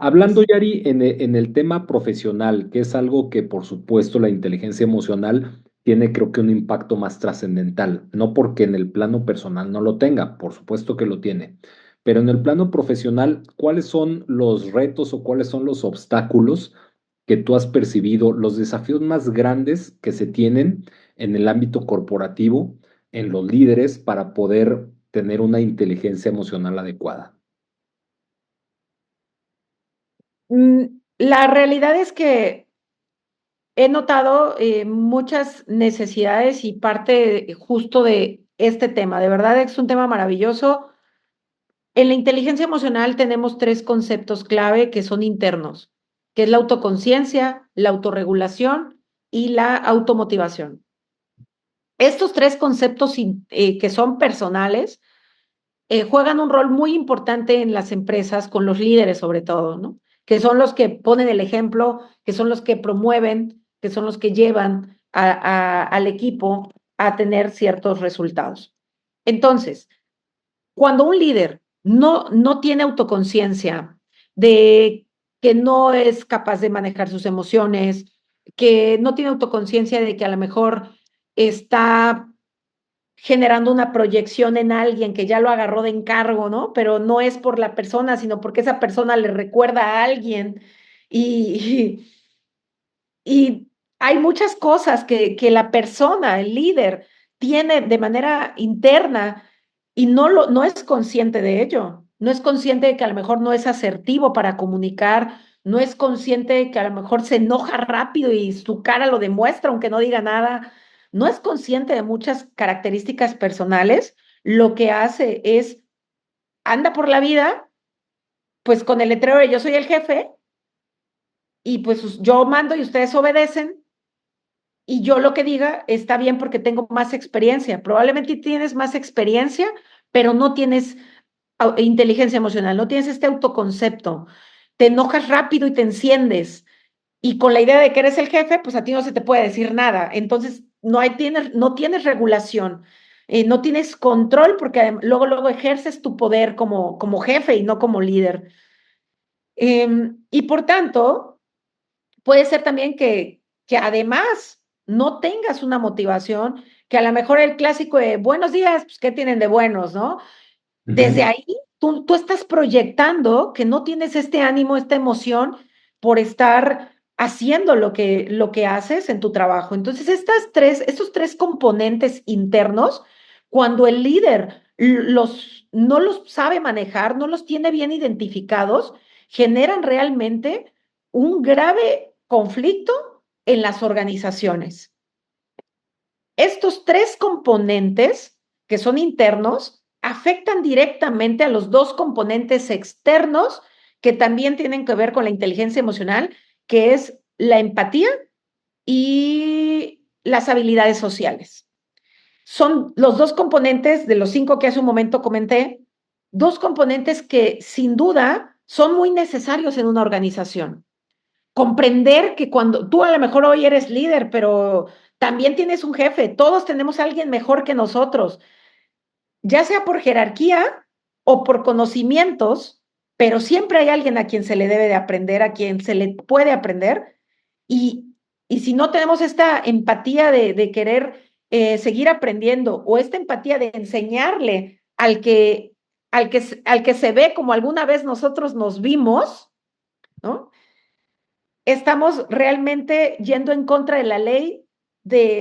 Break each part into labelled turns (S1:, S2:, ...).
S1: Hablando, Yari, en el tema profesional, que es algo que por supuesto la inteligencia emocional tiene creo que un impacto más trascendental, no porque en el plano personal no lo tenga, por supuesto que lo tiene, pero en el plano profesional, ¿cuáles son los retos o cuáles son los obstáculos que tú has percibido, los desafíos más grandes que se tienen en el ámbito corporativo, en los líderes para poder tener una inteligencia emocional adecuada?
S2: La realidad es que he notado muchas necesidades y parte justo de este tema. De verdad es un tema maravilloso. En la inteligencia emocional tenemos tres conceptos clave que son internos, que es la autoconciencia, la autorregulación y la automotivación. Estos tres conceptos que son personales juegan un rol muy importante en las empresas, con los líderes sobre todo, ¿no? Que son los que ponen el ejemplo, que son los que promueven, que son los que llevan al equipo a tener ciertos resultados. Entonces, cuando un líder no tiene autoconciencia de que no es capaz de manejar sus emociones, que no tiene autoconciencia de que a lo mejor está generando una proyección en alguien que ya lo agarró de encargo, ¿no? Pero no es por la persona, sino porque esa persona le recuerda a alguien y, y hay muchas cosas que la persona, el líder, tiene de manera interna y no es consciente de ello. No es consciente de que a lo mejor no es asertivo para comunicar, no es consciente de que a lo mejor se enoja rápido y su cara lo demuestra, aunque no diga nada. No es consciente de muchas características personales. Lo que hace es, anda por la vida, pues con el letrero de yo soy el jefe y pues yo mando y ustedes obedecen y yo lo que diga está bien porque tengo más experiencia. Probablemente tienes más experiencia, pero no tienes inteligencia emocional, no tienes este autoconcepto. Te enojas rápido y te enciendes. Y con la idea de que eres el jefe, pues a ti no se te puede decir nada. Entonces, no tienes regulación, no tienes control porque luego ejerces tu poder como jefe y no como líder. Y por tanto, puede ser también que además no tengas una motivación, que a lo mejor el clásico de buenos días, pues ¿qué tienen de buenos, no? Desde
S1: Ujú.
S2: ahí tú estás proyectando que no tienes este ánimo, esta emoción por estar haciendo lo que haces en tu trabajo. Entonces, estos tres componentes internos, cuando el líder no los sabe manejar, no los tiene bien identificados, generan realmente un grave conflicto en las organizaciones. Estos tres componentes que son internos afectan directamente a los dos componentes externos que también tienen que ver con la inteligencia emocional, que es la empatía y las habilidades sociales. Son los dos componentes de los cinco que hace un momento comenté, dos componentes que sin duda son muy necesarios en una organización. Comprender que cuando tú a lo mejor hoy eres líder, pero también tienes un jefe, todos tenemos a alguien mejor que nosotros, ya sea por jerarquía o por conocimientos, pero siempre hay alguien a quien se le debe de aprender, a quien se le puede aprender. Y si no tenemos esta empatía de querer seguir aprendiendo o esta empatía de enseñarle al que se ve como alguna vez nosotros nos vimos, ¿no? Estamos realmente yendo en contra de la ley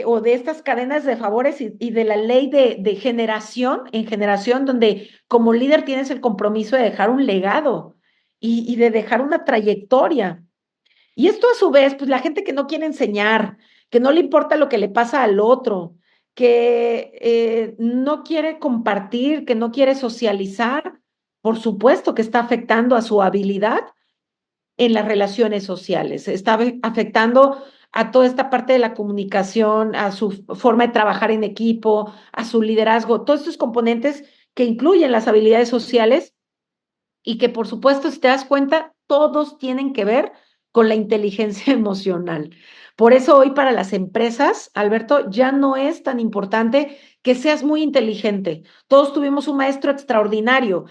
S2: o de estas cadenas de favores y de la ley de generación en generación, donde como líder tienes el compromiso de dejar un legado y de dejar una trayectoria. Y esto a su vez, pues la gente que no quiere enseñar, que no le importa lo que le pasa al otro, que no quiere compartir, que no quiere socializar, por supuesto que está afectando a su habilidad en las relaciones sociales, está afectando a toda esta parte de la comunicación, a su forma de trabajar en equipo, a su liderazgo, todos estos componentes que incluyen las habilidades sociales y que por supuesto, si te das cuenta, todos tienen que ver con la inteligencia emocional. Por eso hoy para las empresas, Alberto, ya no es tan importante que seas muy inteligente. Todos tuvimos un maestro extraordinario,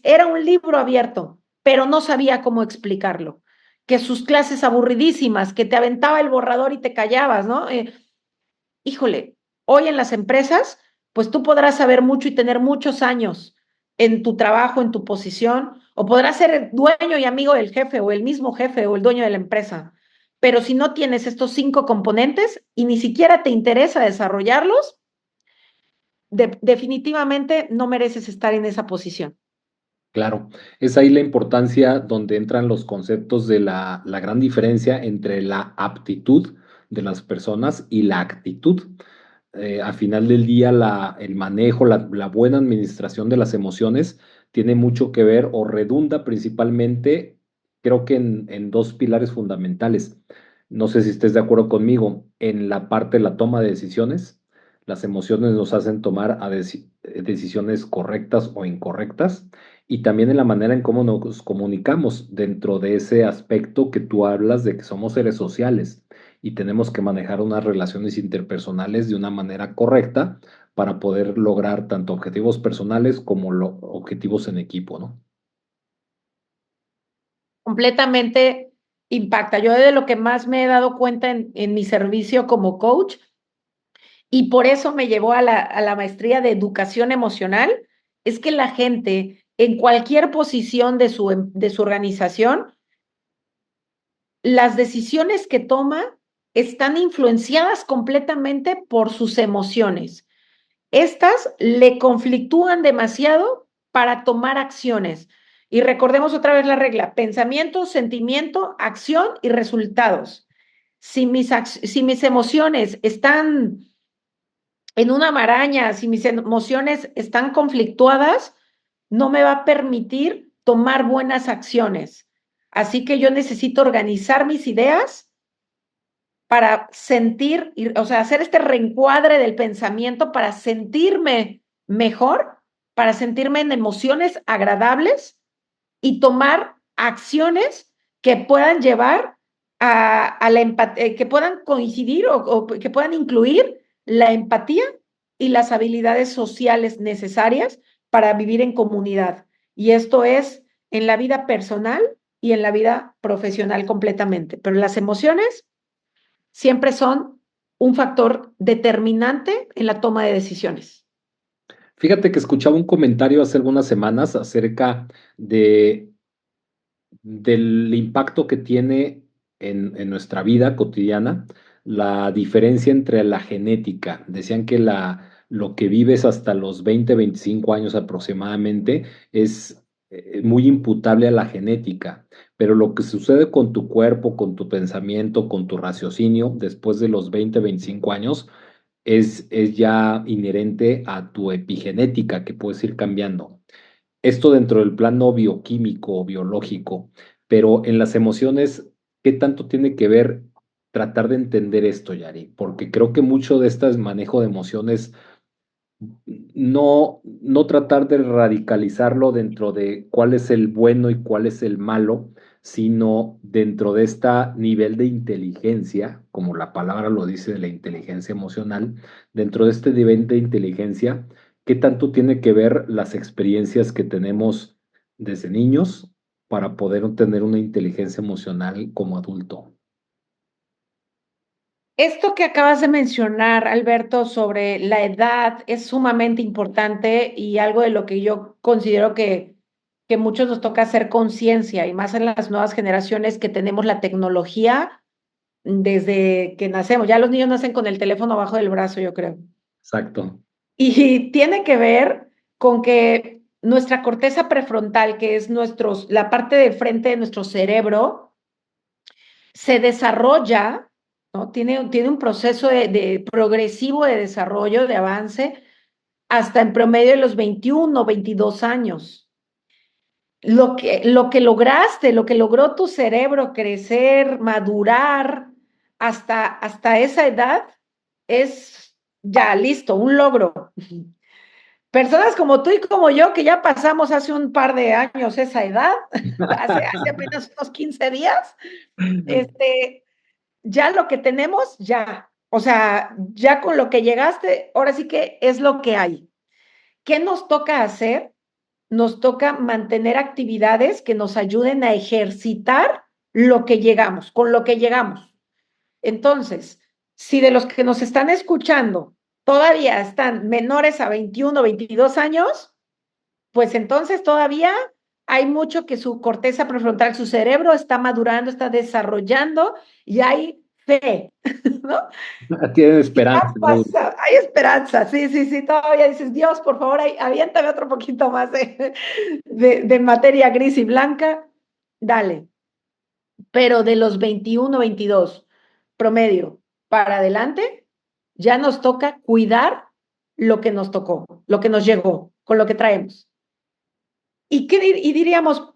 S2: era un libro abierto. pero no sabía cómo explicarlo. Que sus clases aburridísimas, que te aventaba el borrador y te callabas, ¿no? Híjole, hoy en las empresas, pues tú podrás saber mucho y tener muchos años en tu trabajo, en tu posición, o podrás ser dueño y amigo del jefe o el mismo jefe o el dueño de la empresa. Pero si no tienes estos 5 componentes y ni siquiera te interesa desarrollarlos, definitivamente no mereces estar en esa posición.
S1: Claro, es ahí la importancia donde entran los conceptos de la gran diferencia entre la aptitud de las personas y la actitud. Al final del día, el manejo, la buena administración de las emociones tiene mucho que ver o redunda principalmente, creo que en dos pilares fundamentales. No sé si estés de acuerdo conmigo, en la parte de la toma de decisiones. Las emociones nos hacen tomar decisiones correctas o incorrectas y también en la manera en cómo nos comunicamos dentro de ese aspecto que tú hablas de que somos seres sociales y tenemos que manejar unas relaciones interpersonales de una manera correcta para poder lograr tanto objetivos personales como objetivos en equipo, ¿no?
S2: Completamente impacta. Yo de lo que más me he dado cuenta en mi servicio como coach, y por eso me llevó a la maestría de educación emocional, es que la gente en cualquier posición de su organización, las decisiones que toma están influenciadas completamente por sus emociones. Estas le conflictúan demasiado para tomar acciones. Y recordemos otra vez la regla: pensamiento, sentimiento, acción y resultados. Si mis emociones están en una maraña, si mis emociones están conflictuadas, no me va a permitir tomar buenas acciones. Así que yo necesito organizar mis ideas para sentir, o sea, hacer este reencuadre del pensamiento para sentirme mejor, para sentirme en emociones agradables y tomar acciones que puedan llevar a la empatía, que puedan coincidir o que puedan incluir la empatía y las habilidades sociales necesarias para vivir en comunidad. Y esto es en la vida personal y en la vida profesional completamente. Pero las emociones siempre son un factor determinante en la toma de decisiones.
S1: Fíjate que escuchaba un comentario hace algunas semanas acerca del impacto que tiene en nuestra vida cotidiana la diferencia entre la genética. Decían que lo que vives hasta los 20 25 años aproximadamente es muy imputable a la genética, pero lo que sucede con tu cuerpo, con tu pensamiento, con tu raciocinio después de los 20 25 años es ya inherente a tu epigenética que puedes ir cambiando. Esto dentro del plano bioquímico o biológico, pero en las emociones, ¿qué tanto tiene que ver tratar de entender esto, Yari? Porque creo que mucho de este manejo de emociones, no tratar de radicalizarlo dentro de cuál es el bueno y cuál es el malo, sino dentro de este nivel de inteligencia, como la palabra lo dice, de la inteligencia emocional, dentro de este nivel de inteligencia, ¿qué tanto tiene que ver las experiencias que tenemos desde niños para poder tener una inteligencia emocional como adulto?
S2: Esto que acabas de mencionar, Alberto, sobre la edad es sumamente importante y algo de lo que yo considero que muchos nos toca hacer conciencia y más en las nuevas generaciones que tenemos la tecnología desde que nacemos. Ya los niños nacen con el teléfono abajo del brazo, yo creo.
S1: Exacto.
S2: Y tiene que ver con que nuestra corteza prefrontal, que es la parte de frente de nuestro cerebro, se desarrolla, ¿no? Tiene un proceso de progresivo de desarrollo, de avance, hasta en promedio de los 21 o 22 años. Lo que lograste, lo que logró tu cerebro crecer, madurar hasta esa edad, es ya listo, un logro. Personas como tú y como yo, que ya pasamos hace un par de años esa edad, hace apenas unos 15 días, este, ya lo que tenemos, ya. O sea, ya con lo que llegaste, ahora sí que es lo que hay. ¿Qué nos toca hacer? nos toca mantener actividades que nos ayuden a ejercitar lo que llegamos, con lo que llegamos. Entonces, si de los que nos están escuchando todavía están menores a 21 o 22 años, pues entonces todavía hay mucho que su corteza prefrontal, su cerebro está madurando, está desarrollando y hay fe, ¿no?
S1: Tienen
S2: Y ya
S1: esperanza, ¿no?
S2: pasa, hay esperanza, sí, sí, sí, todavía dices, Dios, por favor, aviéntame otro poquito más de materia gris y blanca, dale. Pero de los 21, 22 promedio para adelante, ya nos toca cuidar lo que nos tocó, lo que nos llegó, con lo que traemos. Y diríamos,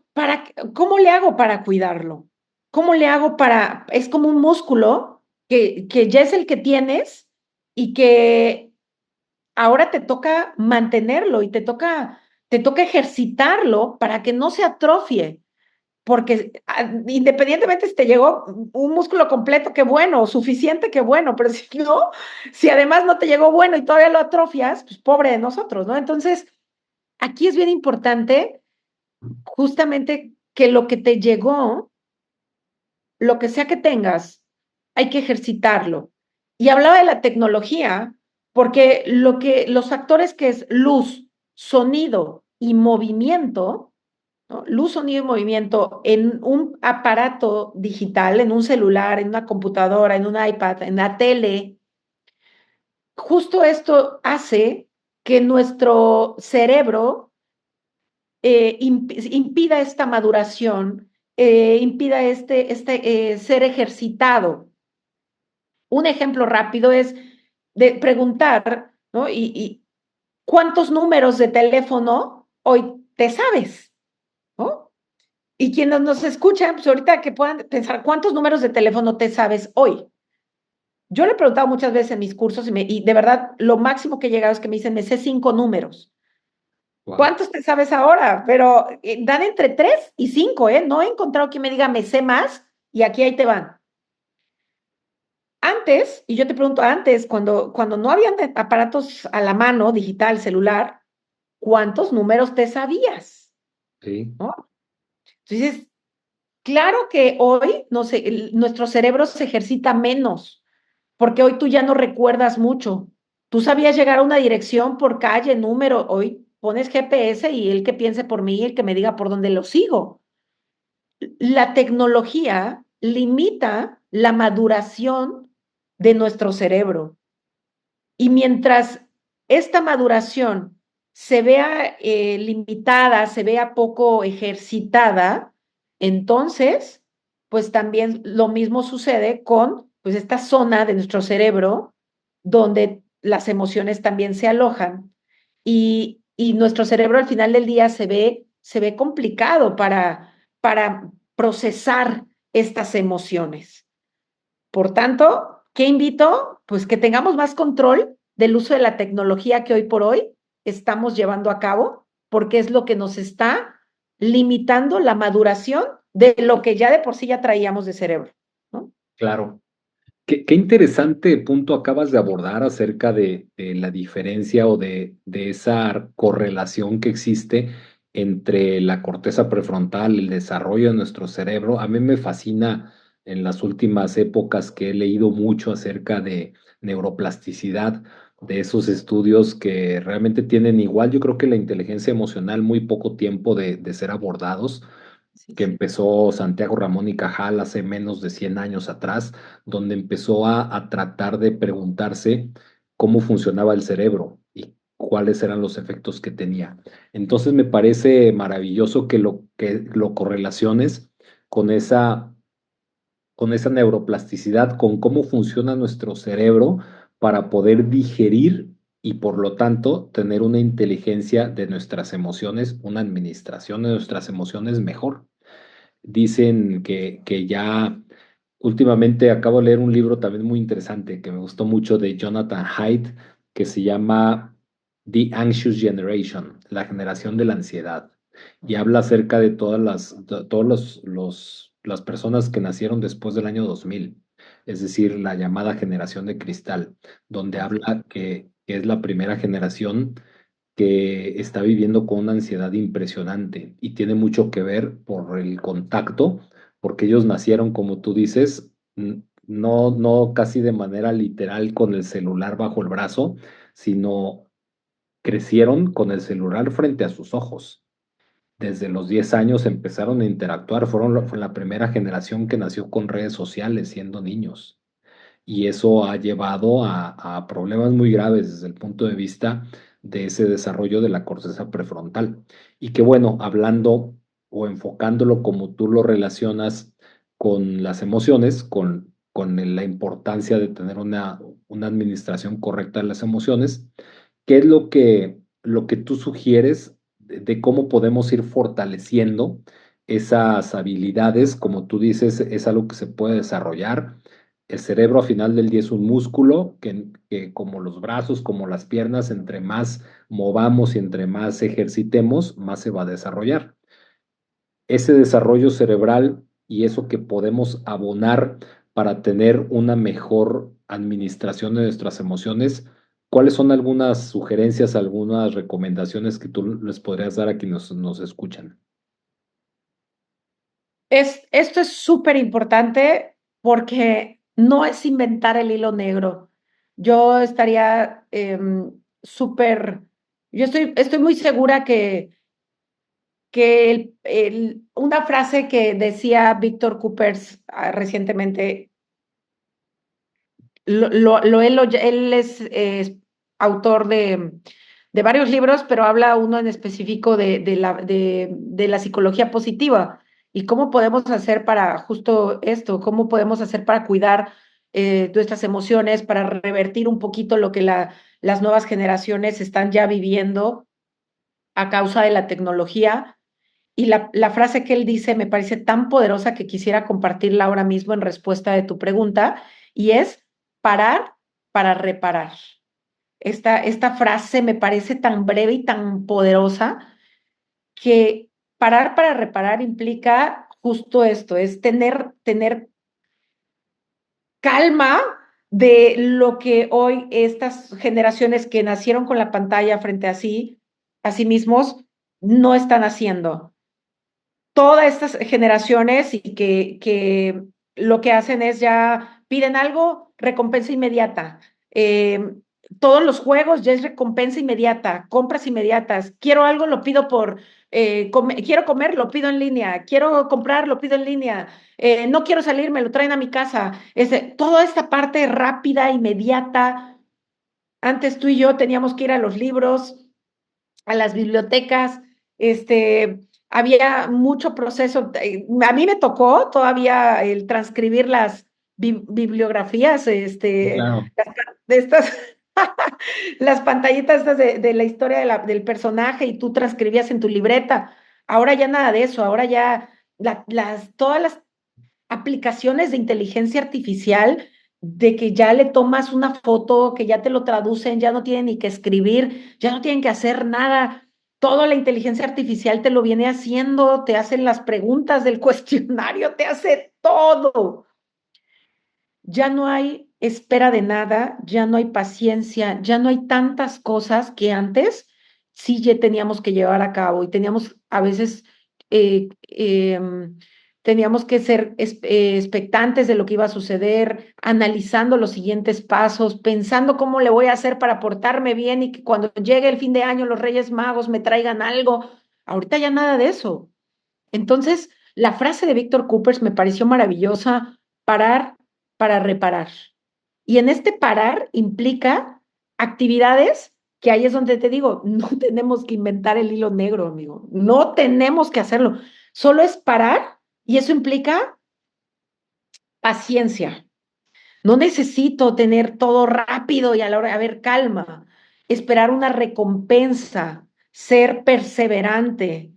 S2: ¿cómo le hago para cuidarlo? ¿Cómo le hago para, es como un músculo que ya es el que tienes y que ahora te toca mantenerlo y te toca ejercitarlo para que no se atrofie? Porque independientemente si te llegó un músculo completo, qué bueno, o suficiente, qué bueno, pero si no, si además no te llegó bueno y todavía lo atrofias, pues pobre de nosotros, ¿no? Entonces, aquí es bien importante justamente que lo que te llegó, lo que sea que tengas, hay que ejercitarlo. Y hablaba de la tecnología, porque los factores que es luz, sonido y movimiento, ¿no? Luz, sonido y movimiento en un aparato digital, en un celular, en una computadora, en un iPad, en la tele, justo esto hace que nuestro cerebro impida esta maduración, impida ser ejercitado. Un ejemplo rápido es de preguntar, ¿no? ¿Cuántos números de teléfono hoy te sabes? ¿No? Y quienes nos escuchan, pues ahorita que puedan pensar, ¿cuántos números de teléfono te sabes hoy? Yo le he preguntado muchas veces en mis cursos y de verdad lo máximo que he llegado es que me dicen, me sé 5 números.
S1: Wow.
S2: ¿Cuántos te sabes ahora? Pero dan entre 3 y 5, ¿eh? No he encontrado quien me diga, me sé más y aquí ahí te van. Antes, y yo te pregunto antes, cuando no habían aparatos a la mano, digital, celular, ¿cuántos números te sabías?
S1: Sí,
S2: ¿No? Entonces, claro que hoy no sé, nuestro cerebro se ejercita menos, porque hoy tú ya no recuerdas mucho. Tú sabías llegar a una dirección por calle, número, hoy pones GPS y el que piense por mí, el que me diga por dónde lo sigo. La tecnología limita la maduración de nuestro cerebro. Y mientras esta maduración se vea limitada, se vea poco ejercitada, entonces, pues también lo mismo sucede con pues esta zona de nuestro cerebro donde las emociones también se alojan y nuestro cerebro al final del día se ve complicado para procesar estas emociones. Por tanto, ¿qué invito? Pues que tengamos más control del uso de la tecnología que hoy por hoy estamos llevando a cabo, porque es lo que nos está limitando la maduración de lo que ya de por sí ya traíamos de cerebro, ¿no?
S1: claro. Qué interesante punto acabas de abordar acerca de la diferencia o de esa correlación que existe entre la corteza prefrontal, el desarrollo de nuestro cerebro. A mí me fascina en las últimas épocas que he leído mucho acerca de neuroplasticidad, de esos estudios que realmente tienen igual, yo creo que la inteligencia emocional, muy poco tiempo de ser abordados,
S2: Sí,
S1: que
S2: sí.
S1: empezó Santiago Ramón y Cajal hace menos de 100 años atrás, donde empezó a tratar de preguntarse cómo funcionaba el cerebro y cuáles eran los efectos que tenía. Entonces me parece maravilloso que lo correlaciones con con esa neuroplasticidad, con cómo funciona nuestro cerebro para poder digerir y por lo tanto tener una inteligencia de nuestras emociones, una administración de nuestras emociones mejor. Dicen que ya últimamente acabo de leer un libro también muy interesante que me gustó mucho de Jonathan Haidt, que se llama The Anxious Generation, la generación de la ansiedad. Y habla acerca de todos las personas que nacieron después del año 2000, es decir, la llamada generación de cristal, donde
S2: Así.
S1: habla que es la primera generación que está viviendo con una ansiedad impresionante y tiene mucho que ver por el contacto, porque ellos nacieron, como tú dices, no casi de manera literal con el celular bajo el brazo, sino crecieron con el celular frente a sus ojos. Desde los 10 años empezaron a interactuar, fue la primera generación que nació con redes sociales siendo niños. Y eso ha llevado a problemas muy graves desde el punto de vista de ese desarrollo de la corteza prefrontal. Y que bueno, hablando o enfocándolo como tú lo relacionas con las emociones, con la importancia de tener una administración correcta de las emociones, ¿qué es lo que tú sugieres de cómo podemos ir fortaleciendo esas habilidades? Como tú dices, es algo que se puede desarrollar. El cerebro a final del día es un músculo que como los brazos, como las piernas, entre más movamos y entre más ejercitemos, más se va a desarrollar. Ese desarrollo cerebral y eso que podemos abonar para tener una mejor administración de nuestras emociones, ¿cuáles son algunas sugerencias, algunas recomendaciones que tú les podrías dar a quienes nos escuchan?
S2: Esto es súper importante porque no es inventar el hilo negro. Yo estaría súper, estoy muy segura que una frase que decía Víctor Coopers recientemente, él es autor de varios libros, pero habla uno en específico de la psicología positiva y cómo podemos hacer para justo esto, cómo podemos hacer para cuidar nuestras emociones, para revertir un poquito lo que las nuevas generaciones están ya viviendo a causa de la tecnología. Y la frase que él dice me parece tan poderosa que quisiera compartirla ahora mismo en respuesta de tu pregunta, y es parar para reparar. Esta frase me parece tan breve y tan poderosa que parar para reparar implica justo esto, es tener calma de lo que hoy estas generaciones que nacieron con la pantalla frente a sí mismos, no están haciendo. Todas estas generaciones y que lo que hacen es ya piden algo, recompensa inmediata. Todos los juegos ya es recompensa inmediata, compras inmediatas. Quiero algo, lo pido quiero comer, lo pido en línea. Quiero comprar, lo pido en línea. No quiero salir, me lo traen a mi casa. Toda esta parte rápida, inmediata. Antes tú y yo teníamos que ir a los libros, a las bibliotecas, había mucho proceso. A mí me tocó todavía el transcribir las bibliografías,
S1: Claro.
S2: de estas, las pantallitas estas de la historia del personaje y tú transcribías en tu libreta. Ahora ya nada de eso, ahora ya todas las aplicaciones de inteligencia artificial, de que ya le tomas una foto, que ya te lo traducen, ya no tienen ni que escribir, ya no tienen que hacer nada. Toda la inteligencia artificial te lo viene haciendo, te hacen las preguntas del cuestionario, te hace todo. Ya no hay espera de nada, ya no hay paciencia, ya no hay tantas cosas que antes sí ya teníamos que llevar a cabo y teníamos a veces, teníamos que ser expectantes de lo que iba a suceder, analizando los siguientes pasos, pensando cómo le voy a hacer para portarme bien y que cuando llegue el fin de año los Reyes Magos me traigan algo. Ahorita ya nada de eso. Entonces, la frase de Víctor Coopers me pareció maravillosa: parar para reparar. Y en este parar implica actividades que ahí es donde te digo, no tenemos que inventar el hilo negro, amigo. No tenemos que hacerlo. Solo es parar y eso implica paciencia. No necesito tener todo rápido y a la hora, a ver, calma, esperar una recompensa, ser perseverante,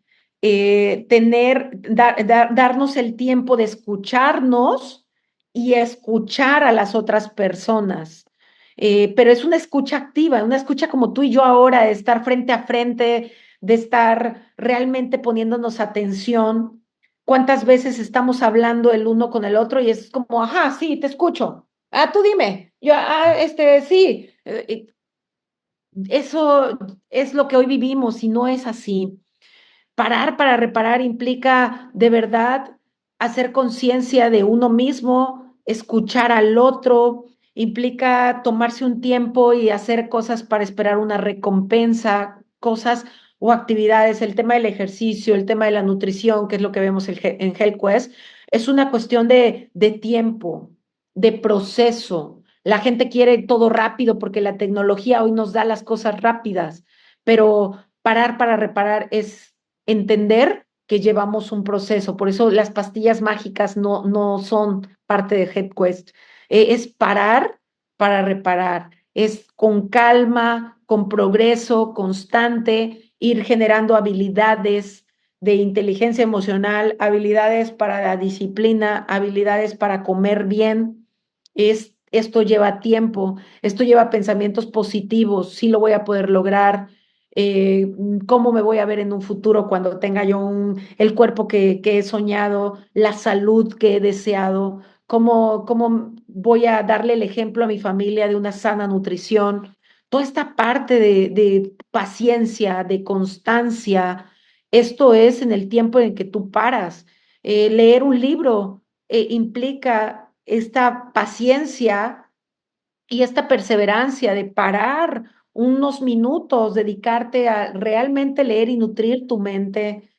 S2: darnos el tiempo de escucharnos y escuchar a las otras personas. Pero es una escucha activa, una escucha como tú y yo ahora, de estar frente a frente, de estar realmente poniéndonos atención. ¿Cuántas veces estamos hablando el uno con el otro y es como, ajá, sí, te escucho? Ah, tú dime. Yo, sí. eso es lo que hoy vivimos y no es así. Parar para reparar implica de verdad hacer conciencia de uno mismo, escuchar al otro, implica tomarse un tiempo y hacer cosas para esperar una recompensa, cosas o actividades. El tema del ejercicio, el tema de la nutrición, que es lo que vemos en HealthQuest, es una cuestión de tiempo, de proceso. La gente quiere todo rápido porque la tecnología hoy nos da las cosas rápidas, pero parar para reparar es entender que llevamos un proceso. Por eso las pastillas mágicas no son parte de HeadQuest. Es parar para reparar. Es con calma, con progreso constante, ir generando habilidades de inteligencia emocional, habilidades para la disciplina, habilidades para comer bien. Esto lleva tiempo, esto lleva pensamientos positivos, sí lo voy a poder lograr, cómo me voy a ver en un futuro cuando tenga yo el cuerpo que he soñado, la salud que he deseado, cómo voy a darle el ejemplo a mi familia de una sana nutrición. Toda esta parte de paciencia, de constancia, esto es en el tiempo en que tú paras. Leer un libro implica esta paciencia y esta perseverancia de parar unos minutos, dedicarte a realmente leer y nutrir tu mente,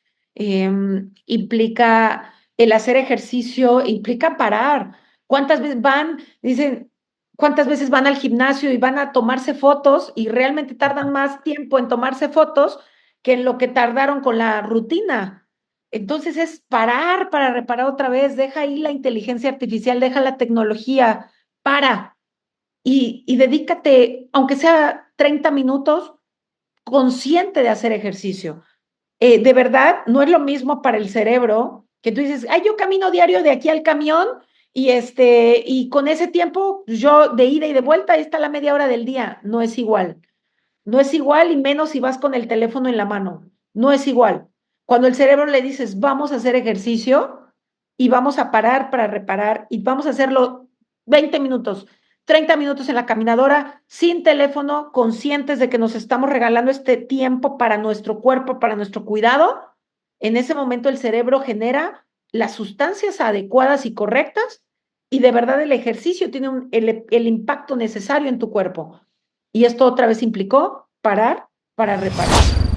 S2: implica el hacer ejercicio, implica parar. ¿Cuántas veces dicen, cuántas veces van al gimnasio y van a tomarse fotos y realmente tardan más tiempo en tomarse fotos que en lo que tardaron con la rutina? Entonces es parar para reparar otra vez, deja ahí la inteligencia artificial, deja la tecnología, para y dedícate, aunque sea 30 minutos, consciente de hacer ejercicio. De verdad, no es lo mismo para el cerebro que tú dices, ay, yo camino diario de aquí al camión y con ese tiempo yo de ida y de vuelta, ahí está la media hora del día. No es igual. No es igual y menos si vas con el teléfono en la mano. No es igual. Cuando el cerebro le dices, vamos a hacer ejercicio y vamos a parar para reparar y vamos a hacerlo 20 minutos, 30 minutos en la caminadora, sin teléfono, conscientes de que nos estamos regalando este tiempo para nuestro cuerpo, para nuestro cuidado, en ese momento el cerebro genera las sustancias adecuadas y correctas y de verdad el ejercicio tiene el impacto necesario en tu cuerpo. Y esto otra vez implicó parar para reparar.